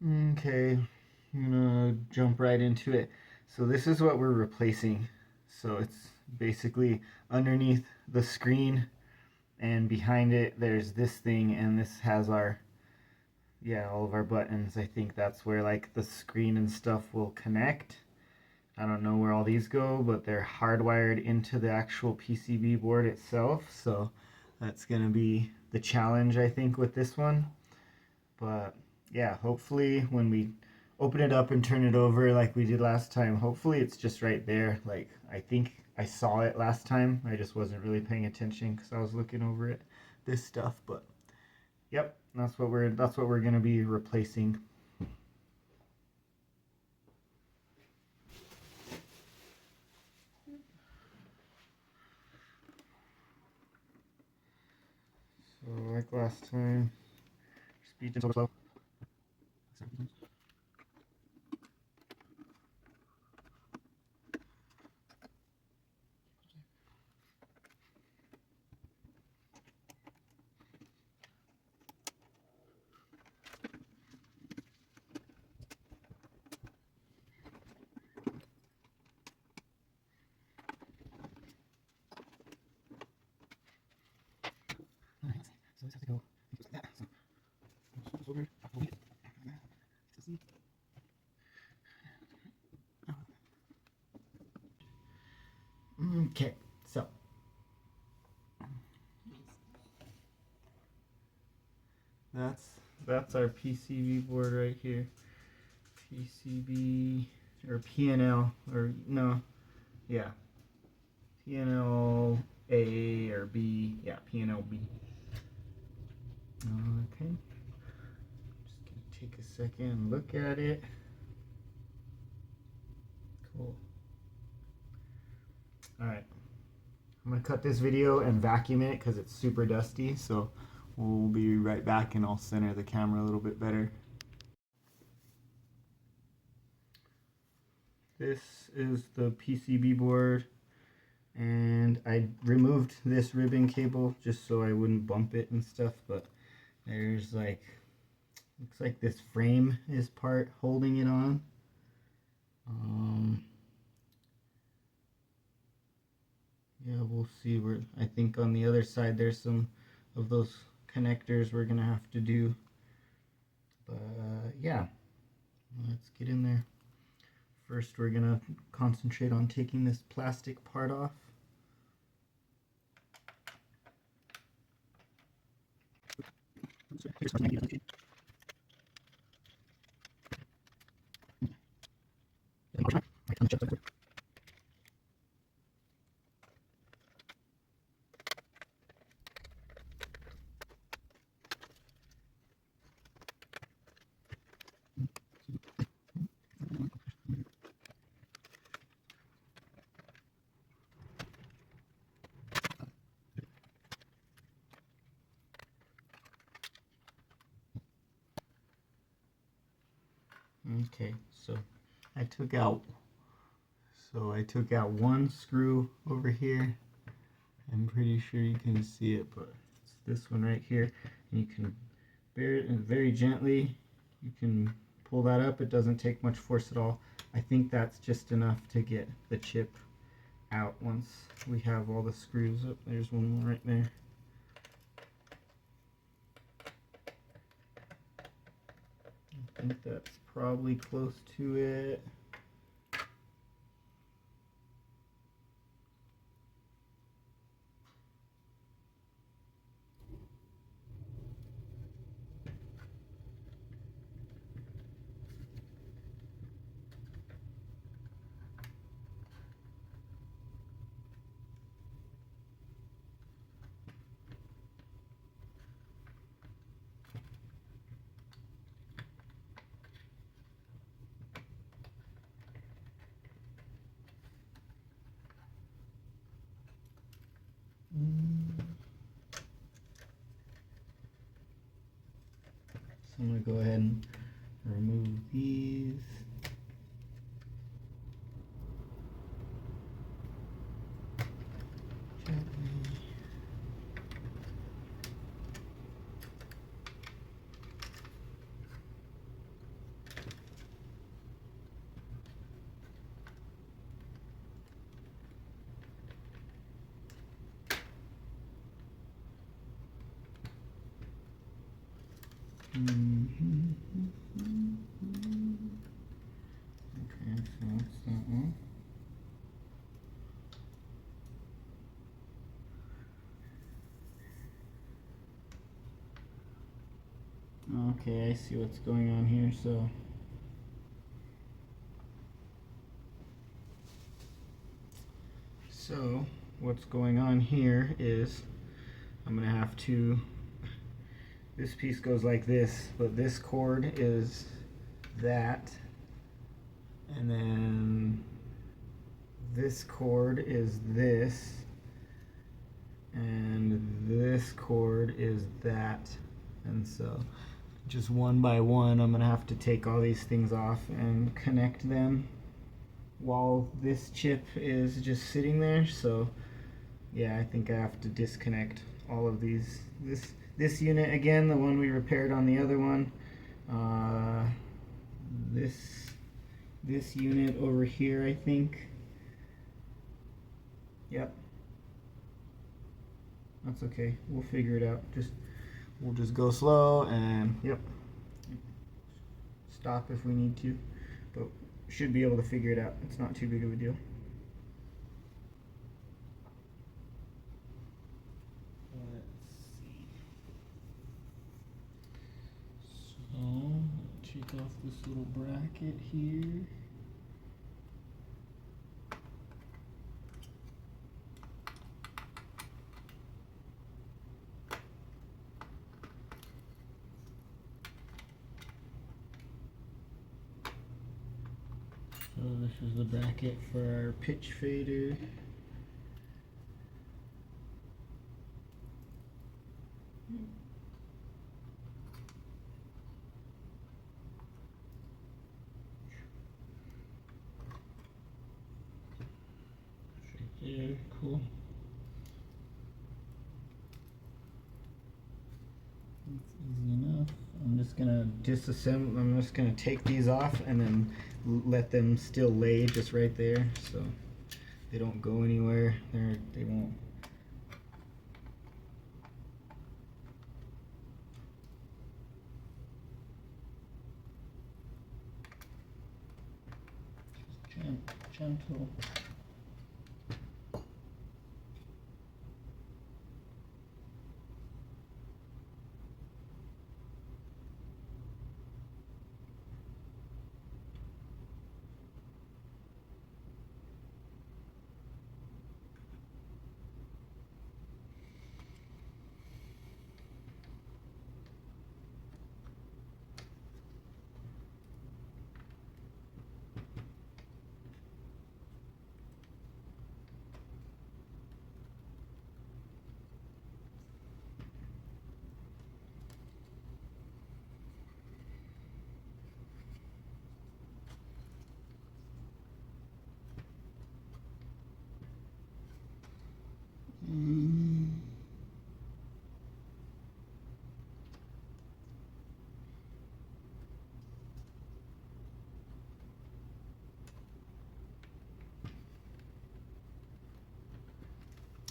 Okay, I'm gonna jump right into it. So this is what we're replacing. So it's basically underneath the screen, and behind it there's this thing, and this has our, yeah, all of our buttons. I think that's where like the screen and stuff will connect. I don't know where all these go, but they're hardwired into the actual PCB board itself. So that's gonna be the challenge, I think, with this one. But yeah, hopefully when we open it up and turn it over like we did last time, hopefully it's just right there. Like, I think I saw it last time. I just wasn't really paying attention because I was looking over at this stuff. But yep, that's what we're gonna be replacing. So like last time, speed and slow. Alright, so this has to go like that. So over. Okay, so that's that's our PCB board right here. PCB or PNL or no, yeah, PNL A or B, yeah, PNLB. Okay, just gonna take a second and look at it. Cool. All right, I'm gonna cut this video and vacuum it because it's super dusty. So we'll be right back, and I'll center the camera a little bit better. This is the PCB board, and I removed this ribbon cable just so I wouldn't bump it and stuff, but there's like, looks like this frame is part holding it on. Yeah, we'll see. Where I think on the other side there's some of those connectors we're gonna have to do, but yeah, let's get in there. First we're gonna concentrate on taking this plastic part off. Okay, so I took out one screw over here. I'm pretty sure you can see it, but it's this one right here. And you can bear it, and very gently you can pull that up. It doesn't take much force at all. I think that's just enough to get the chip out once we have all the screws up. There's one more right there. I think that's probably close to it. So I'm going to go ahead and remove these. Okay, so that's that one. Okay, I see what's going on here. So what's going on here is I'm gonna have to, this piece goes like this, but this cord is that, and then this cord is this, and this cord is that. And so just one by one I'm gonna have to take all these things off and connect them while this chip is just sitting there. So yeah, I think I have to disconnect all of these. This unit again, the one we repaired on the other one. This unit over here, I think. Yep. That's okay. We'll figure it out. We'll just go slow and yep. Stop if we need to, but should be able to figure it out. It's not too big of a deal. Take off this little bracket here. So this is the bracket for our pitch fader. Yeah, cool. That's easy enough. I'm just gonna disassemble. I'm just gonna take these off and then let them still lay just right there, so they don't go anywhere. They won't. Just gentle.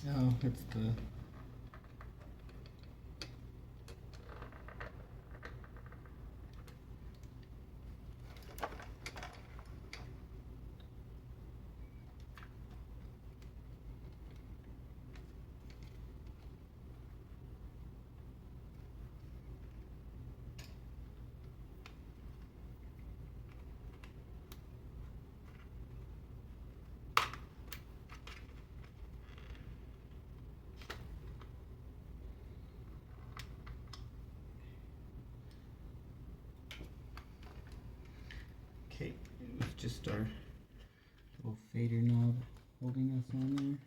Oh, it's the okay. It's just our little fader knob holding us on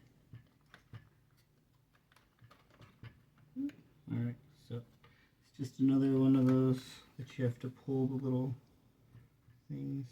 there. Alright, so it's just another one of those that you have to pull the little things.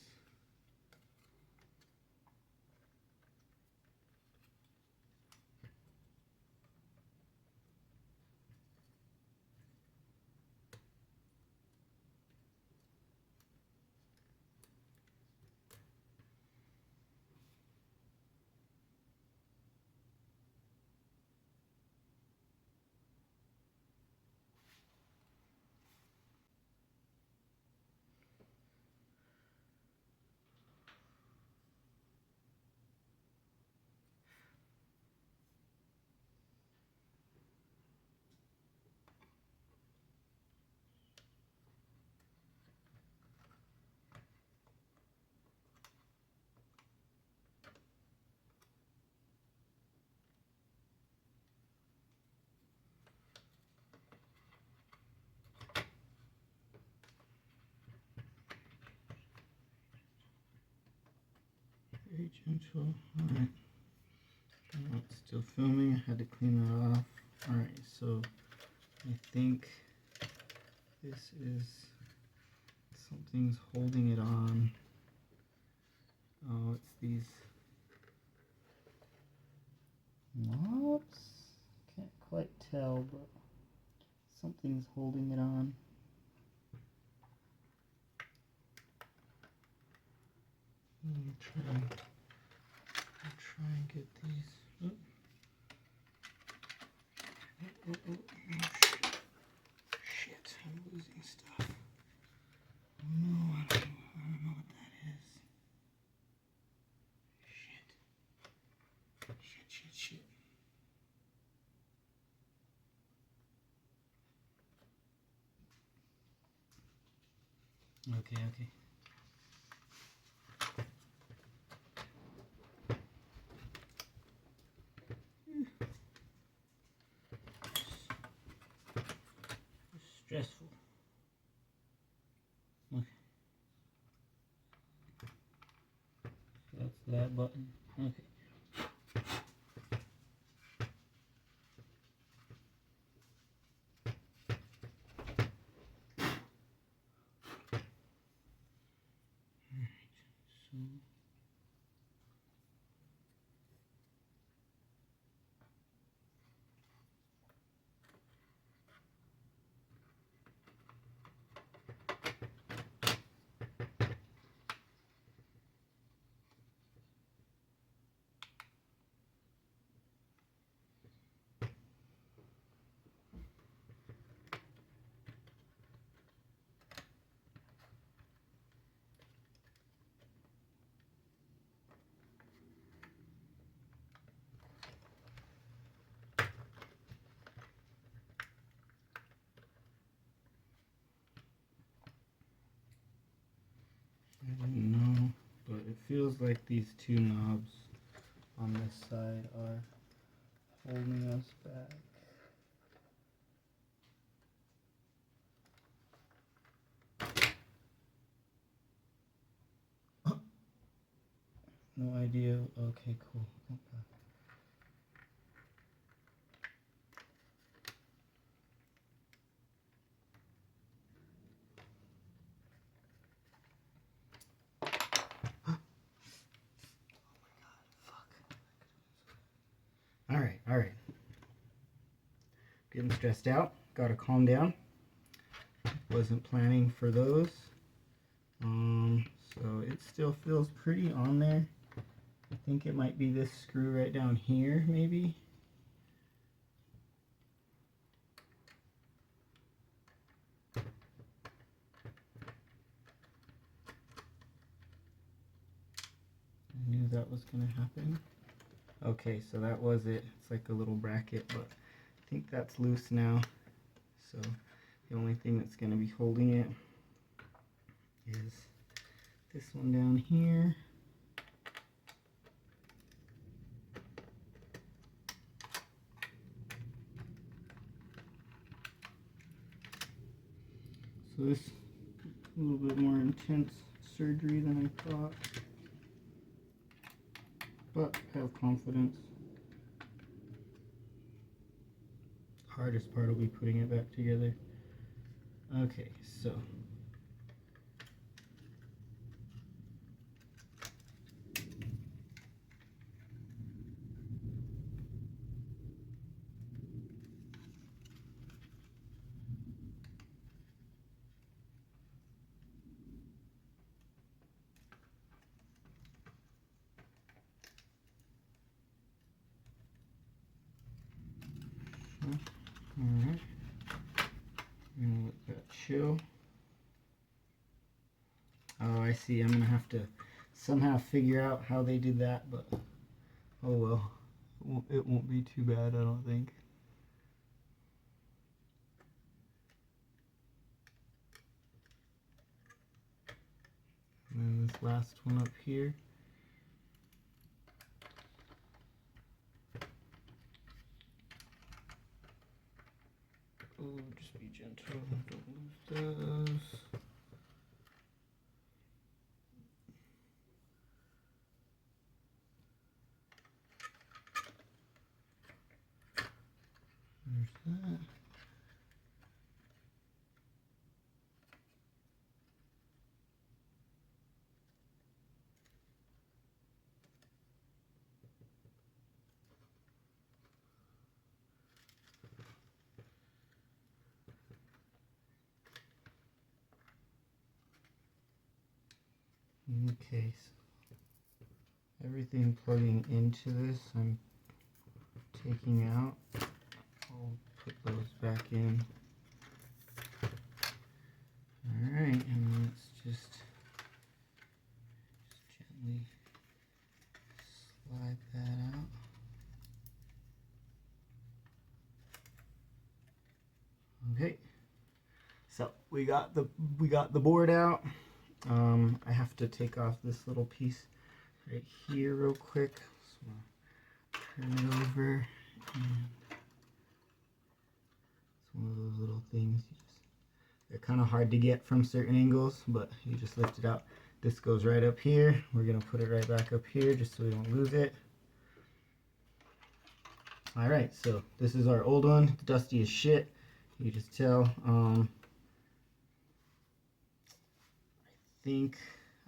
be gentle. Alright. Oh, it's still filming. I had to clean that off. Alright, so I think this is something's holding it on. Oh, it's these knobs? Can't quite tell, but something's holding it on. I'll try and get these. Oh, shit, I'm losing stuff. Oh no, I don't know what that is. Shit. Okay. Stressful. Okay. That's that button. Okay. I don't know, but it feels like these two knobs on this side are holding us back. No idea. Okay, cool. Okay. All right. Getting stressed out. Gotta calm down. Wasn't planning for those. So it still feels pretty on there. I think it might be this screw right down here, maybe. I knew that was gonna happen. Okay, so that was it. It's like a little bracket, but I think that's loose now. So the only thing that's going to be holding it is this one down here. So this is a little bit more intense surgery than I thought, but I have confidence. Hardest part will be putting it back together. Okay, so alright, I'm gonna let that chill. Oh, I see. I'm gonna have to somehow figure out how they did that, but oh well. It won't be too bad, I don't think. And then this last one up here. Oh, just be gentle, don't lose those. Okay, so everything plugging into this I'm taking out. I'll put those back in. Alright, and let's just gently slide that out. Okay, so we got the board out. I have to take off this little piece right here real quick. So turn it over, and it's one of those little things. They're kind of hard to get from certain angles, but you just lift it out. This goes right up here. We're gonna put it right back up here just so we don't lose it. All right, so this is our old one, dusty as shit. You just tell. I think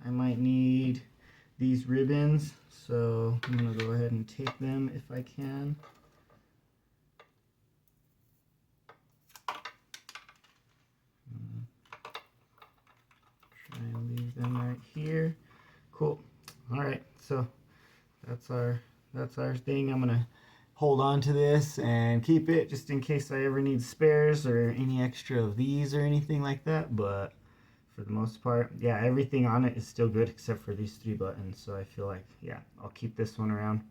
I might need these ribbons, so I'm gonna go ahead and take them if I can. Try and leave them right here. Cool. All right, so that's our thing. I'm gonna hold on to this and keep it just in case I ever need spares or any extra of these or anything like that. But for the most part, yeah, everything on it is still good except for these 3 buttons. So I feel like, yeah, I'll keep this one around.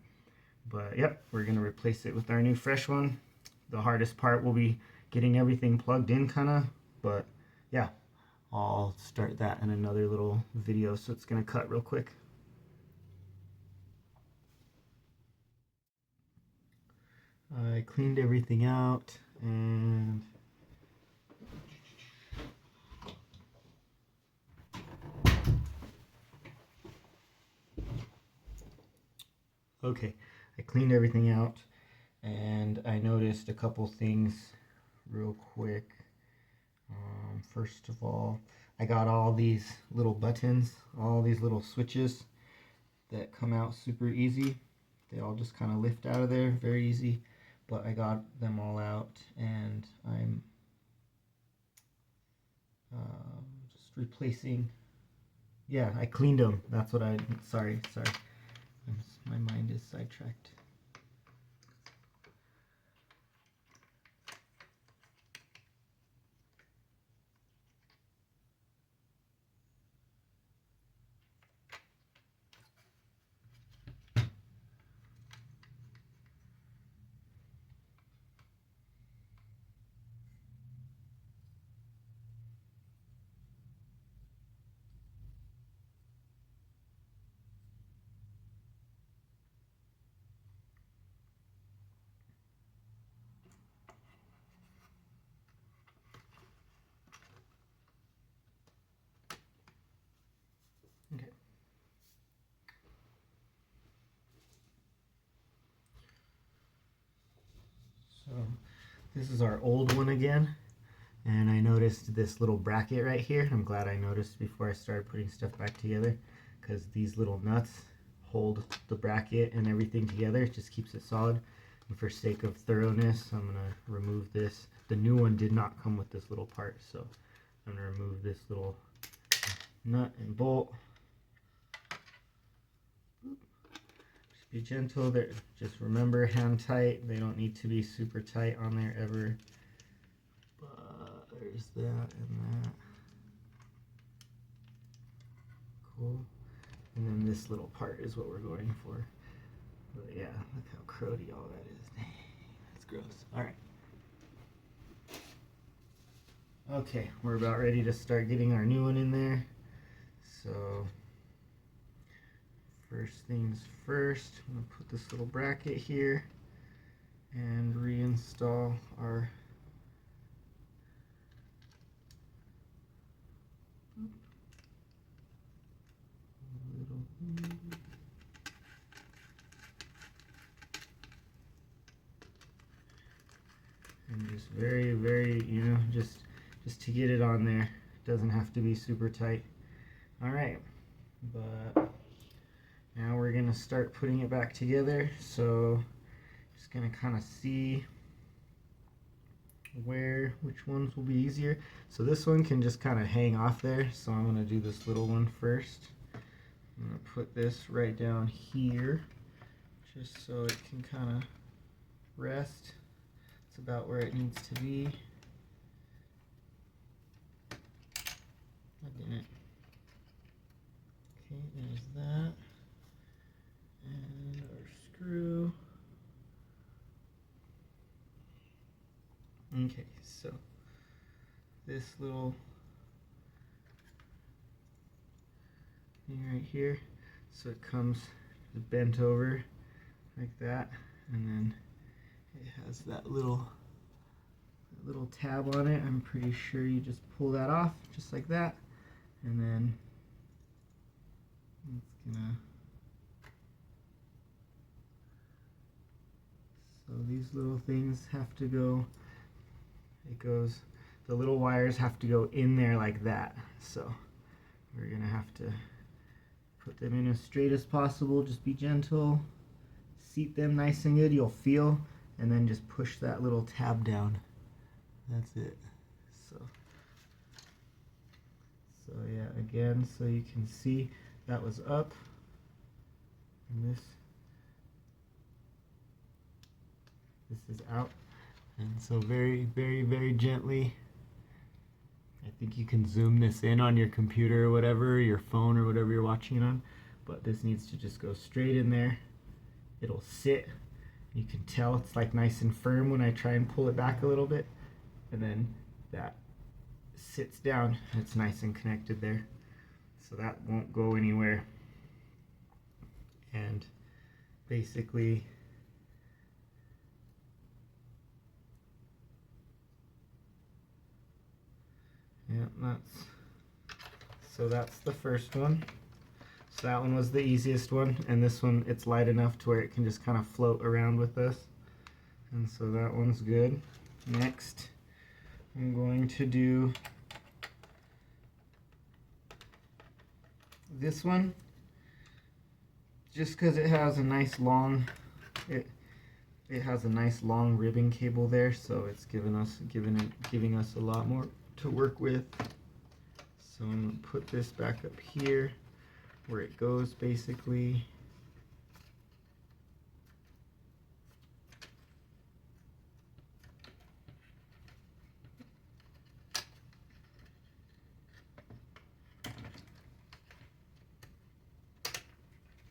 But yep, we're gonna replace it with our new fresh one. The hardest part will be getting everything plugged in kinda, but yeah, I'll start that in another little video, so it's gonna cut real quick. I cleaned everything out and okay, I cleaned everything out and I noticed a couple things real quick. First of all, I got all these little buttons, all these little switches that come out super easy. They all just kind of lift out of there, very easy. But I got them all out and I'm just replacing. Yeah, I cleaned them. That's what sorry. My mind is sidetracked. Okay. So this is our old one again. And I noticed this little bracket right here. I'm glad I noticed before I started putting stuff back together, because these little nuts hold the bracket and everything together. It just keeps it solid. And for sake of thoroughness, I'm going to remove this. The new one did not come with this little part, so I'm going to remove this little nut and bolt. Just be gentle. Just remember, hand tight. They don't need to be super tight on there ever. There's that and that. Cool. And then this little part is what we're going for. But yeah, look how cruddy all that is. Dang, that's gross. Alright. Okay, we're about ready to start getting our new one in there. So, first things first, I'm going to put this little bracket here and reinstall our and just very, you know, just to get it on there. It doesn't have to be super tight. All right, but now we're gonna start putting it back together. So just gonna kind of see which ones will be easier. So this one can just kind of hang off there. So I'm gonna do this little one first. I'm going to put this right down here just so it can kind of rest. It's about where it needs to be. I didn't. Okay, there's that. And our screw. Okay, so this little thing right here, so it comes bent over like that, and then it has that little tab on it. I'm pretty sure you just pull that off just like that, and then it's gonna, so these little things have to go, the little wires have to go in there like that. So we're gonna have to put them in as straight as possible. Just be gentle, seat them nice and good, you'll feel, and then just push that little tab down. That's it. So yeah, again, so you can see that was up, and this is out. And so very, very, very gently, I think you can zoom this in on your computer or whatever, your phone or whatever you're watching it on, but this needs to just go straight in there. It'll sit. You can tell it's like nice and firm when I try and pull it back a little bit, and then that sits down. It's nice and connected there, so that won't go anywhere. And basically, yeah, that's the first one. So that one was the easiest one, and this one, it's light enough to where it can just kind of float around with us, and so that one's good. Next, I'm going to do this one, just because it has a nice long, it has a nice long ribbon cable there, so it's giving us a lot more to work with. So I'm going to put this back up here where it goes basically.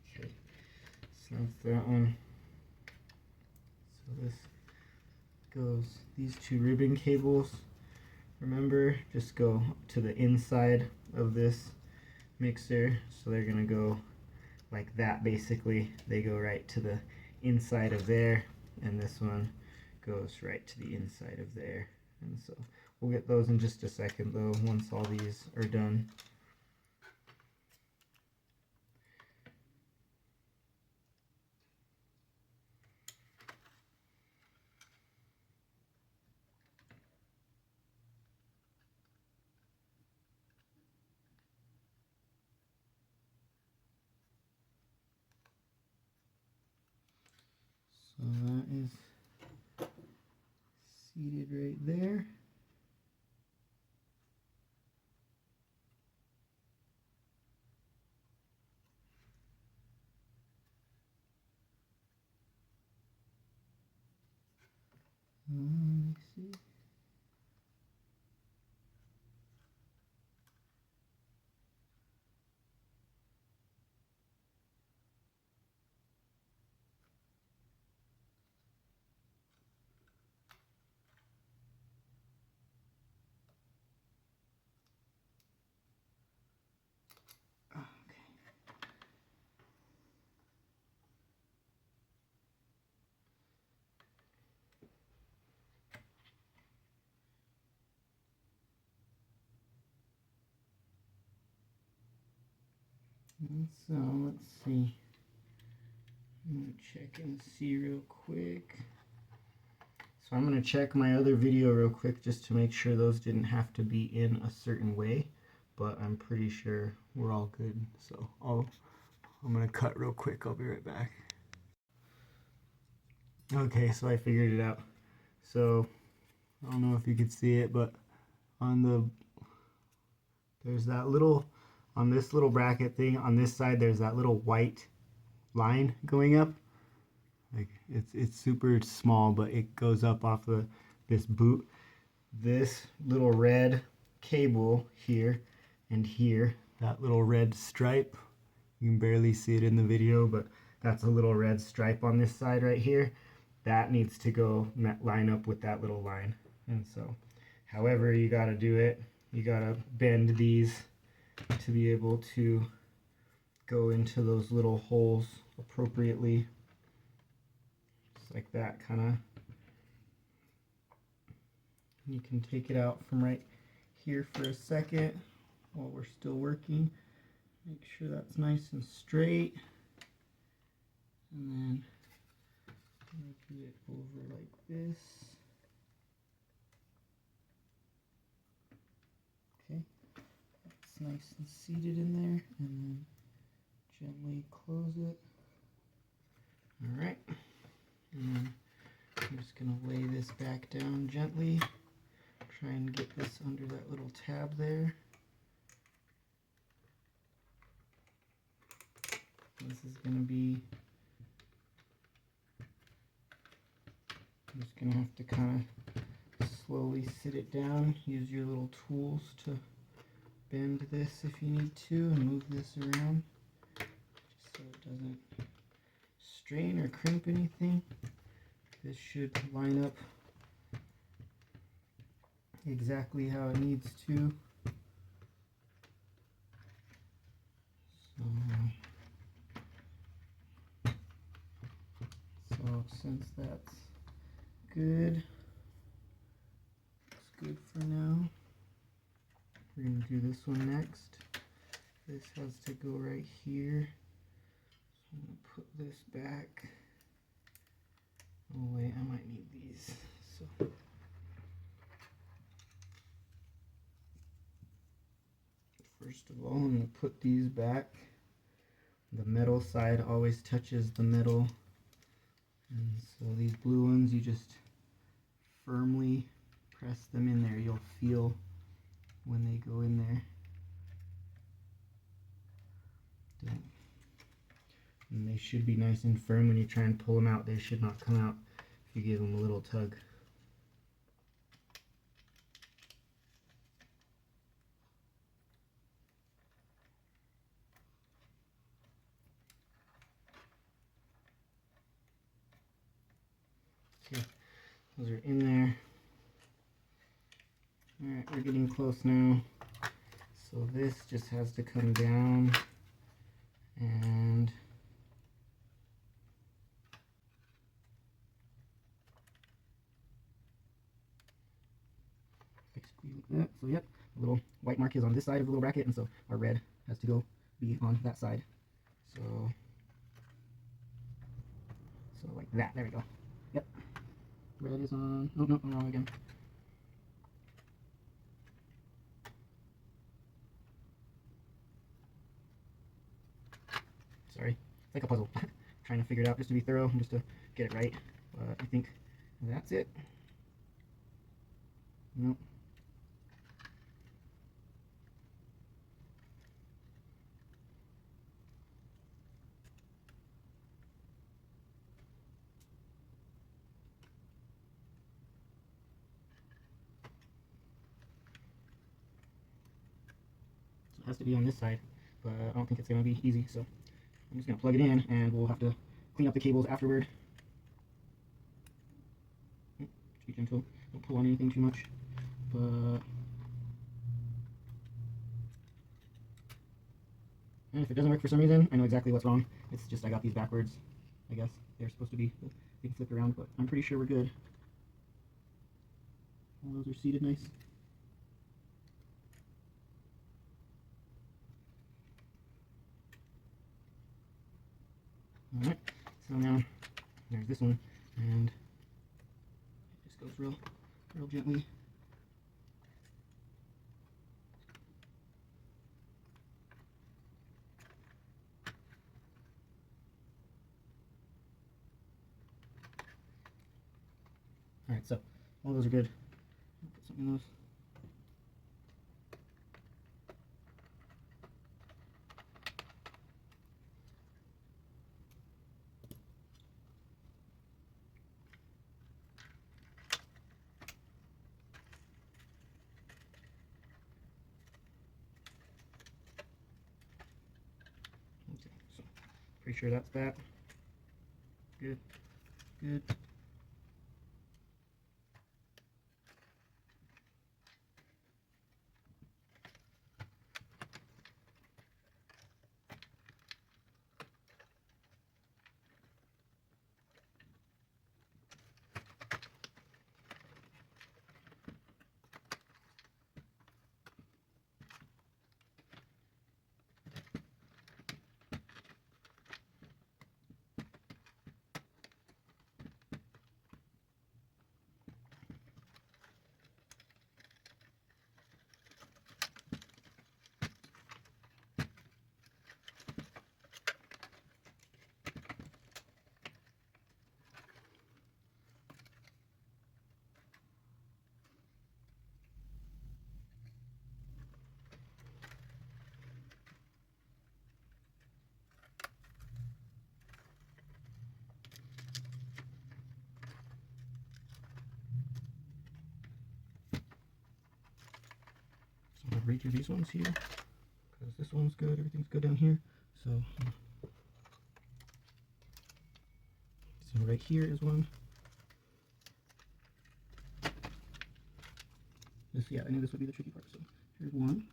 Okay, so that's that one. So this goes, these two ribbon cables, remember, just go to the inside of this mixer, so they're gonna go like that basically. They go right to the inside of there, and this one goes right to the inside of there. And so we'll get those in just a second though, once all these are done. So that is seated right there. Let me see. And so let's see. I'm gonna check and see real quick. So I'm gonna check my other video real quick just to make sure those didn't have to be in a certain way, but I'm pretty sure we're all good. So I'm gonna cut real quick. I'll be right back. Okay, so I figured it out. So I don't know if you could see it, but on there's that little on this little bracket thing, on this side, there's that little white line going up. Like it's super small, but it goes up off of this boot. This little red cable here and here, that little red stripe, you can barely see it in the video, but that's a little red stripe on this side right here. That needs to go line up with that little line. And so however you got to do it, you got to bend these to be able to go into those little holes appropriately, just like that, kind of. You can take it out from right here for a second while we're still working. Make sure that's nice and straight, and then move it over like this. Okay, that's nice and seated in there, and then gently close it. All right, and then I'm just gonna lay this back down gently. Try and get this under that little tab there. This is going to be, I'm just going to have to kind of slowly sit it down. Use your little tools to bend this if you need to, and move this around just so it doesn't strain or crimp anything. This should line up exactly how it needs to. So since that's good, it's good for now. We're going to do this one next. This has to go right here. So I'm going to put this back. Oh wait, I might need these. So first of all, I'm going to put these back. The metal side always touches the metal. And so these blue ones, you just firmly press them in there. You'll feel when they go in there. And they should be nice and firm. When you try and pull them out, they should not come out if you give them a little tug. Okay, those are in there. Alright, we're getting close now. So this just has to come down and squeeze like that. So yep, the little white mark is on this side of the little bracket, and so our red has to go be on that side. So like that. There we go. Yep. Red is on. Oh no, I'm wrong again. Sorry, it's like a puzzle. Trying to figure it out just to be thorough and just to get it right. But I think that's it. Nope. So it has to be on this side, but I don't think it's going to be easy, so I'm just going to plug it in, and we'll have to clean up the cables afterward. Just be gentle, don't pull on anything too much, but and if it doesn't work for some reason, I know exactly what's wrong. It's just I got these backwards. I guess they're supposed to be, they can flip around, but I'm pretty sure we're good. All those are seated nice. Alright, so now there's this one, and it just goes real gently. Alright, so all those are good. I'll put something in those. Pretty sure that's that. Good, good. So I'm going to redo these ones here, because this one's good, everything's good down here. So right here is one. Yeah, I knew this would be the tricky part. So here's one.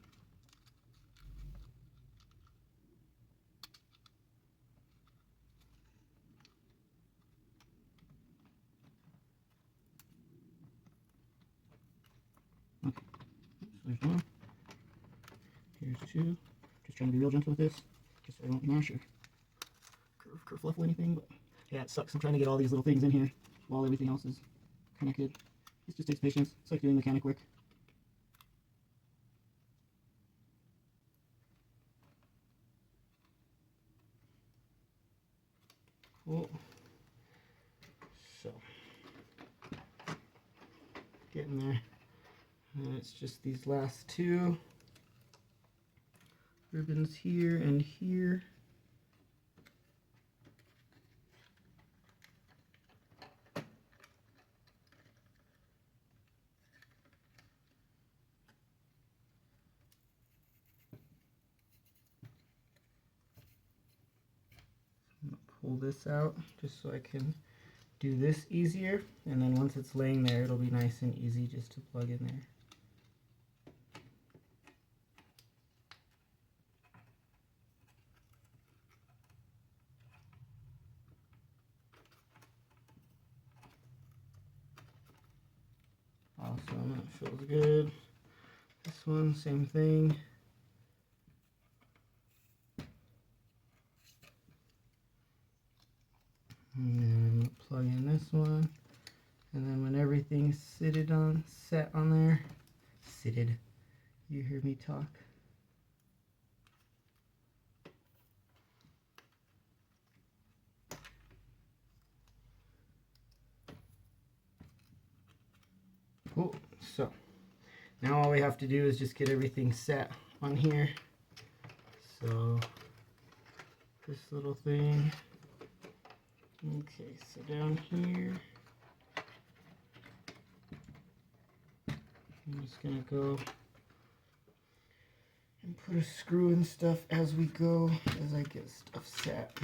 Okay, so there's one. Here's two. Just trying to be real gentle with this, just so I don't mash or curve fluff or anything. But yeah, it sucks. I'm trying to get all these little things in here while everything else is connected. It just takes patience. It's like doing mechanic work. Cool. So, getting there. And it's just these last two ribbons here and here. Pull this out just so I can do this easier, and then once it's laying there it'll be nice and easy just to plug in there. Awesome, that feels good. This one, same thing. And then plug in this one, and then when everything's set on there, you hear me talk. Cool. So now all we have to do is just get everything set on here. So this little thing. Okay, so down here, I'm just gonna go and put a screw and stuff as we go, as I get stuff set.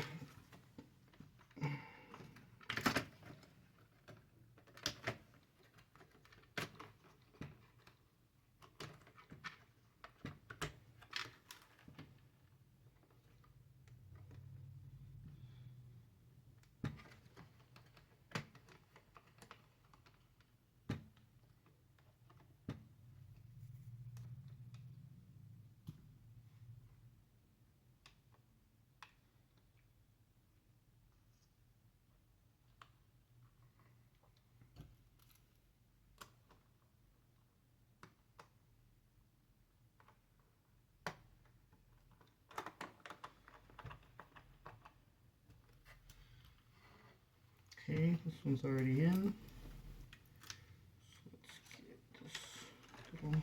Okay, this one's already in. So let's get this little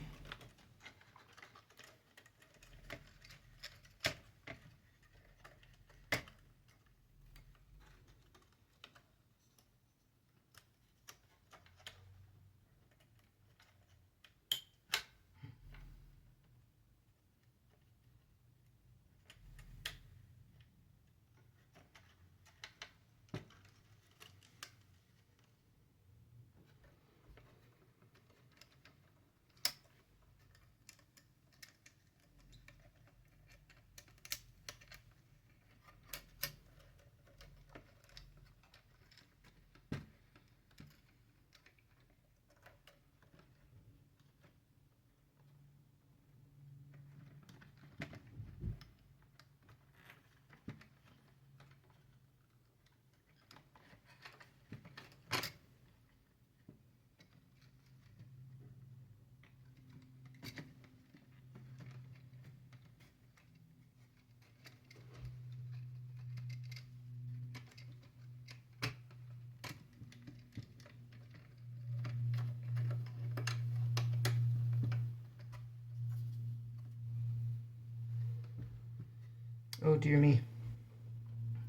Oh dear me.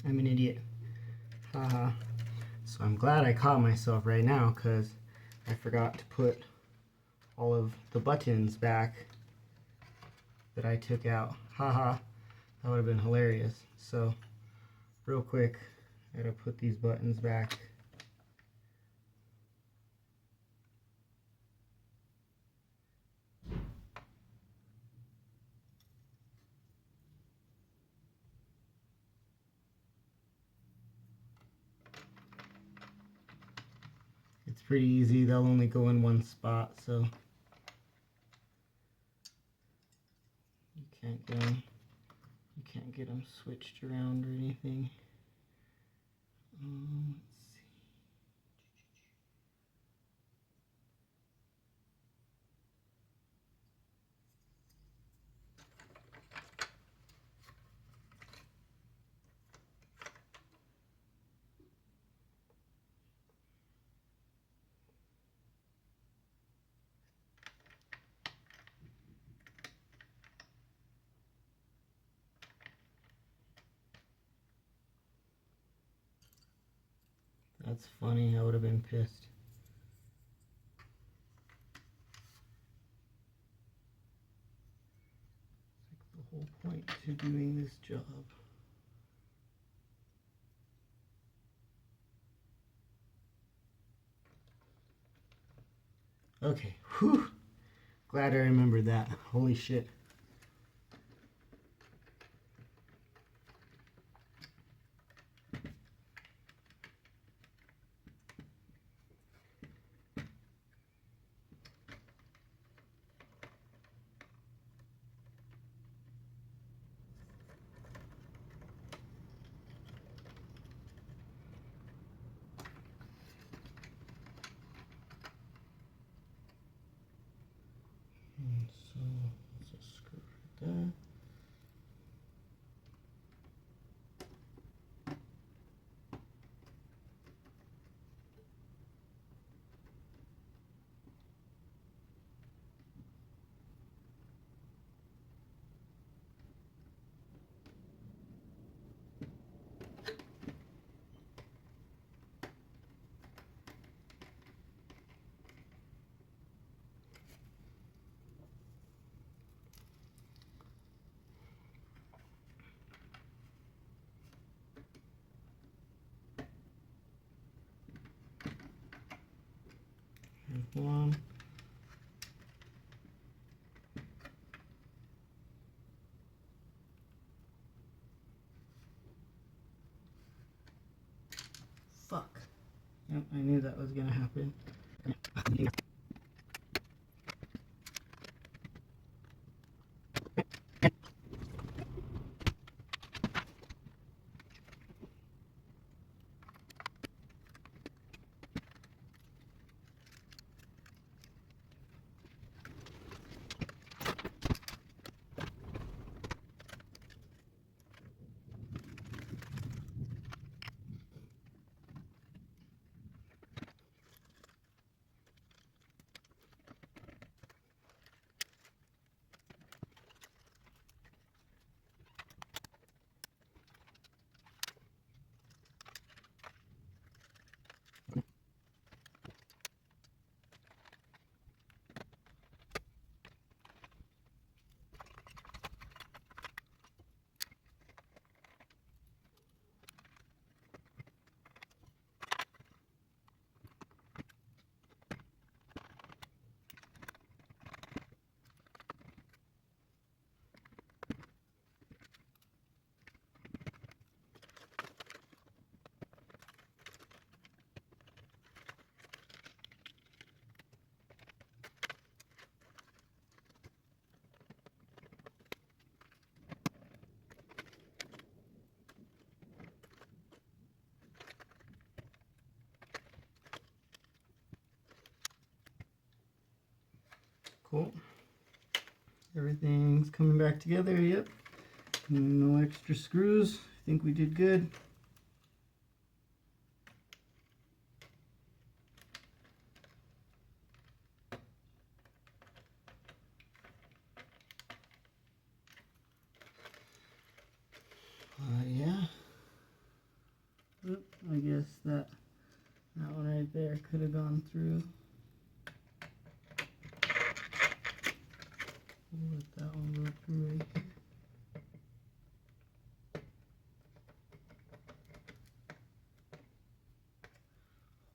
I'm an idiot. Haha. So I'm glad I caught myself right now because I forgot to put all of the buttons back that I took out. Haha. That would have been hilarious. So real quick, I gotta put these buttons back. It's pretty easy. They'll only go in one spot, so you can't get them switched around or anything. Let's see. That's funny. I would have been pissed. It's like the whole point to doing this job. Okay. Whew. Glad I remembered that. Holy shit. So let's just screw right there. Here's one. Fuck. Yep, I knew that was gonna happen. Cool. Everything's coming back together, yep. No extra screws. I think we did good.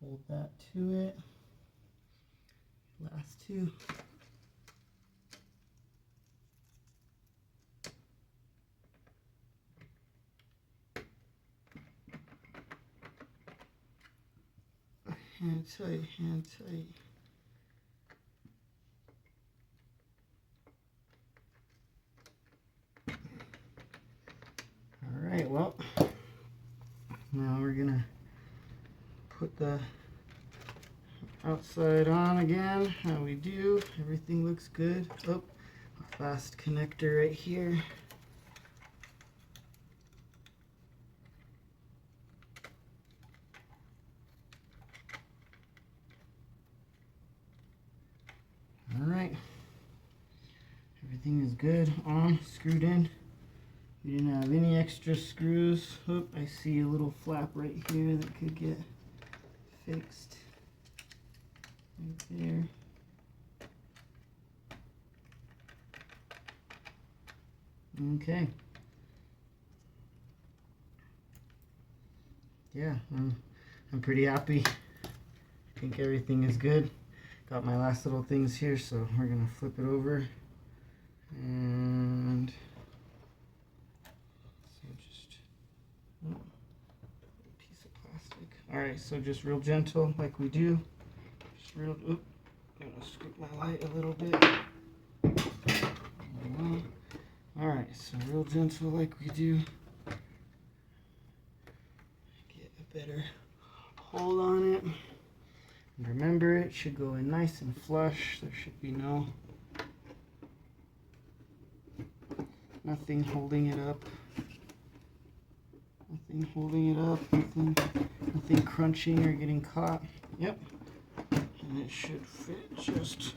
hold that to it. Last two. Hand tight, hand tight. All right, well, now we're gonna put the outside on again. How we do? Everything looks good. Oh, a fast connector right here. All right, everything is good on, screwed in. We didn't have any extra screws. Oh, I see a little flap right here that could get fixed right there. Okay. Yeah, I'm pretty happy. I think everything is good. Got my last little things here, so we're gonna flip it over. And so just a piece of plastic. All right, so just real gentle like we do. Just real, oop, I'm gonna scoop my light a little bit. All right, so real gentle like we do. Get a better hold on it. And remember, it should go in nice and flush. There should be nothing holding it up. Nothing holding it up. Nothing crunching or getting caught. Yep. And it should fit just.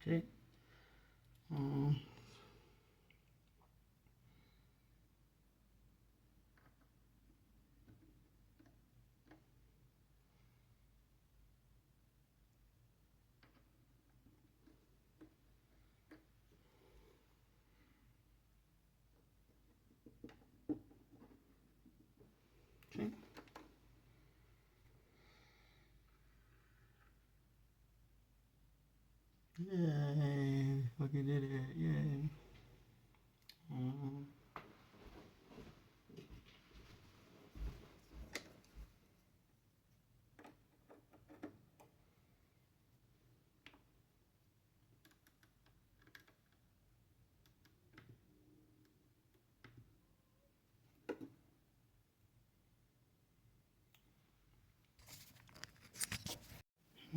Okay. Okay.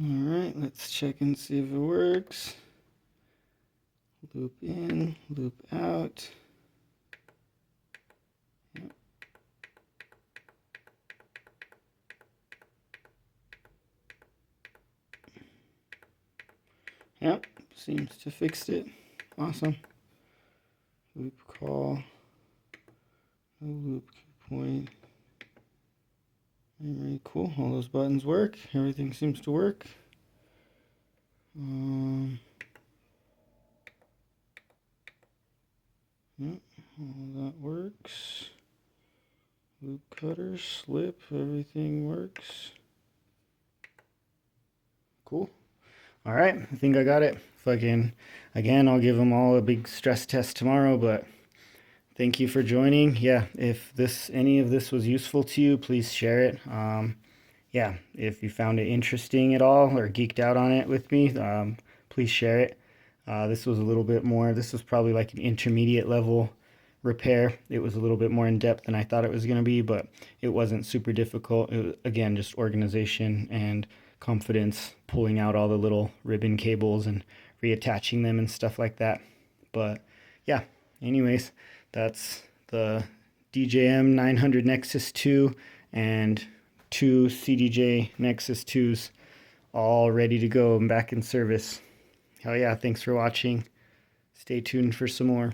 Alright, let's check and see if it works. Loop in, loop out. Yep. Yep, seems to fix it. Awesome. Loop call, no loop point. Very cool. All those buttons work. Everything seems to work. Yep, all that works. Loop cutter, slip, everything works. Cool. All right, I think I got it. Again, I'll give them all a big stress test tomorrow, but thank you for joining. Yeah, if any of this was useful to you, please share it. Yeah, if you found it interesting at all or geeked out on it with me, please share it. This was a little bit more, this was probably like an intermediate level repair. It was a little bit more in depth than I thought it was going to be, but it wasn't super difficult. It was, again, just organization and confidence, pulling out all the little ribbon cables and reattaching them and stuff like that. But yeah, anyways, that's the CDJ-2000 Nexus2 and 2 CDJ Nexus2s all ready to go and back in service. Hell yeah, thanks for watching. Stay tuned for some more.